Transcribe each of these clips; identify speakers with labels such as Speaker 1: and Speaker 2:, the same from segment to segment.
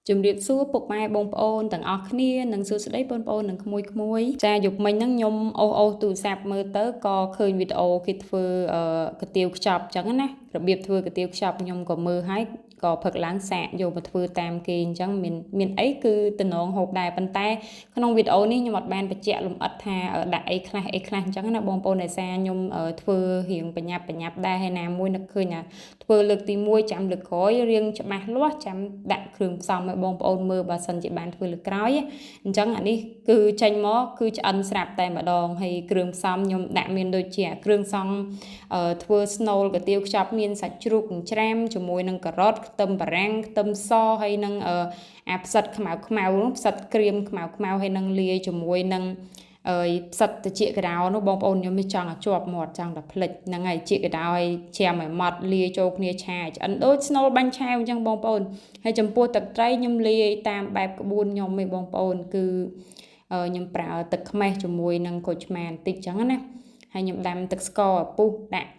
Speaker 1: ជំរាបសួរពុកម៉ែបងប្អូនទាំងអស់គ្នានិងសួស្តីបងប្អូននិងក្មួយៗចាយប់មិញហ្នឹងខ្ញុំអូសទូរស័ព្ទមើលទៅក៏ឃើញវីដេអូគេធ្វើកាទៀវខ្ចប់អញ្ចឹងណារបៀបធ្វើកាទៀវខ្ចប់ខ្ញុំក៏មើលហើយក៏ផឹកឡើងសាកយកមកធ្វើតាមគេអញ្ចឹងមានអីគឺតំណងហូបដែរប៉ុន្តែក្នុងវីដេអូនេះខ្ញុំអត់បានបញ្ជាក់លម្អិតថាដាក់អីខ្លះអញ្ចឹងណាបងប្អូនដោយសារខ្ញុំធ្វើរៀងបញ្ញាប់ដែរហើយណាមួយនឹកឃើញថាធ្វើលើកទី1ចាំលើកក្រោយរៀងច្បាស់លាស់ចាំដាក់គ្រឿងផ្សំឲ្យបងប្អូនមើលបើសិនជាបានធ្វើលើកក្រោយអញ្ចឹងអានេះគឺចេញមកគឺឆ្អិនស្រាប់តែម្ដងហើយគ្រឿងផ្សំខ្ញុំដាក់មានដូចជាគ្រឿងផ្សំធ្វើស្នូលកាទៀវខ្ចប់មានសាច់ជ្រូកចិញ្ច្រាំជាមួយនឹងការ៉ុតខ្ទឹមបារាំងខ្ទឹមសហើយនឹងអាផ្សិតខ្មៅនោះផ្សិតក្រៀមខ្មៅហើយនឹងលាយជាមួយនឹងផ្សិតត្រចៀកកដោនោះបងប្អូនខ្ញុំមិនចង់ឲ្យជាប់មាត់ចង់តែភ្លេចហ្នឹងហើយជាកដោឲ្យជ្រាំឲ្យម៉ត់លាយចូលគ្នាឆាឆ្អិនដូចស្នូលបាញ់ឆាវអញ្ចឹងបងប្អូនហើយចំពោះទឹកត្រីខ្ញុំលាយតាមបែបក្បួនខ្ញុំឯងបងប្អូនគឺខ្ញុំប្រើទឹកខ្មេះជាមួយនឹងក្រូចឆ្មាបន្តិចអញ្ចឹងណាហើយខ្ញុំដាំទឹកស្ករឲ្យពុះដាក់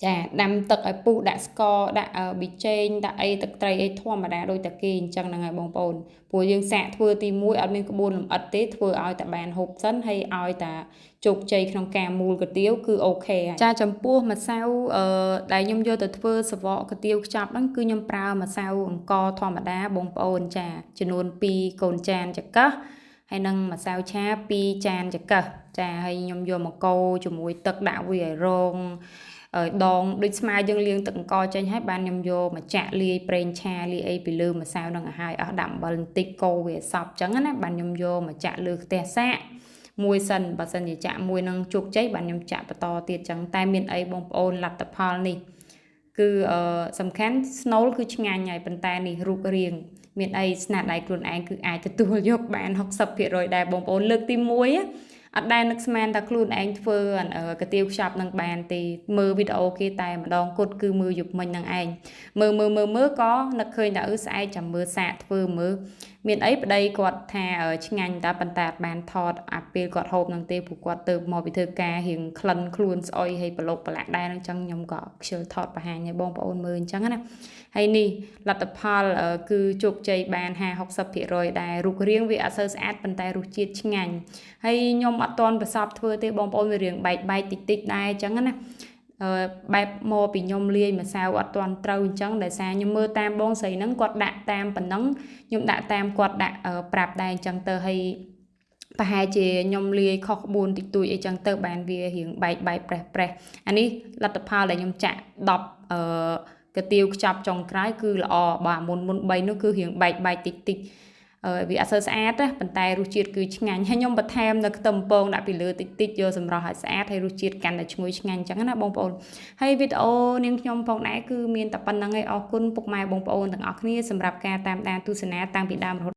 Speaker 1: ចាដាំទឹកឲ្យពុះដាក់ស្ករដាក់ប៊ីចេងដាក់អីទឹកត្រីអីធម្មតាដូចតែគេអញ្ចឹងហ្នឹងហើយបងប្អូនព្រោះយើងសាកធ្វើទី1អត់មានក្បួនលម្អិតទេធ្វើឲ្យតែបានហូបសិនហើយឲ្យតែជោគជ័យក្នុងការមូលកាទៀវគឺអូខេចាចំពោះម្សៅដែលខ្ញុំយកទៅធ្វើសវកកាទៀវខ្ចប់ហ្នឹងគឺខ្ញុំប្រើម្សៅអង្ករធម្មតាបងប្អូនចាចំនួន2កូនចានចង្កឹះហើយនឹងម្សៅឆា2ចានចង្កឹះចាហើយខ្ញុំយកមកកូរជាមួយទឹកដាក់វាឲ្យរងដងដូចស្មើយើងលាងទឹកអង្ករចេញហើយបានខ្ញុំយកមកចាក់លាយប្រេងឆាលាយអីពីលើម្សៅហ្នឹងឲ្យហើយអស់ដាក់អំបិលបន្តិចកូរវាសប់អញ្ចឹងណាបានខ្ញុំយកមកចាក់លើខ្ទះសាកមួយសិនបើសិនជាចាក់មួយនឹងជោគជ័យបានខ្ញុំចាក់បន្តទៀតអញ្ចឹងតែមានអីបងប្អូនលទ្ធផលនេះគឺសំខាន់ស្នូលគឺឆ្ងាញ់ហើយប៉ុន្តែនេះរូបរាងមានអីស្នាដៃខ្លួនឯងគឺអាចទទួលយកបាន60%ដែរបងប្អូនលើកទី1អត់ដែលនឹកស្មានថាខ្លួនឯងធ្វើកាទៀវខ្ចប់នឹងបានទេមើលវីដេអូគេតែម្ដងគត់គឺមើលយប់មិញនឹងឯងមើលក៏នឹកឃើញថាស្អែកចាំមើលសាកធ្វើមើលមានអីប្តីគាត់ថាឆ្ងាញ់តែប៉ុន្តែអត់បានថតអាពេលគាត់ហូបនឹងទេព្រោះគាត់ទៅមកពីធ្វើការរៀងក្លិនខ្លួនស្អុយហើយប្រឡូកប្រឡាក់ដែរអញ្ចឹងខ្ញុំក៏ខ្ជិលថតបង្ហាញឲ្យបងប្អូនមើលអញ្ចឹងណាហើយនេះលទ្ធផលគឺជោគជ័យបាន50-60%ដែររូបរាងវាអត់សូវស្អាតប៉ុន្តែរសជាតិឆ្ងាញ់ហើយខ្ញុំអត់ទាន់ប្រសពធ្វើទេបងប្អូនវារៀងបែកតិចដែរអញ្ចឹងណាបែបមកពីខ្ញុំលាយម្សៅអត់ទាន់ត្រូវអញ្ចឹងដោយសារខ្ញុំមើលតាមបងស្រីហ្នឹងគាត់ដាក់តាមប៉ុណ្ណឹងខ្ញុំដាក់តាមគាត់ដាក់ប្រាប់ដែរអញ្ចឹងទៅហើយប្រហែលជាខ្ញុំលាយខុសក្បួនតិចតួចអីចឹងទៅបានវារៀងបែកប្រេះអានេះលទ្ធផលដែលខ្ញុំចាក់10កាទៀវខ្ចប់ចុងក្រោយគឺល្អបើមុន3នោះគឺរៀងបែកតិចវាអត់សូវស្អាតទេប៉ុន្តែរសជាតិគឺឆ្ងាញ់ហើយខ្ញុំបន្ថែមនៅខ្ទឹមពងដាក់ពីលើតិចយកសម្រស់ឲ្យស្អាតហើយរសជាតិកាន់តែឈ្ងុយឆ្ងាញ់អញ្ចឹងណាបងប្អូនហើយវីដេអូនាងខ្ញុំផងដែរគឺមានតែប៉ុណ្្នឹងឯងអរគុណពុកម៉ែបងប្អូនទាំងអស់គ្នាសម្រាប់ការតាមដានទស្សនាតាំងពីដើមរហូត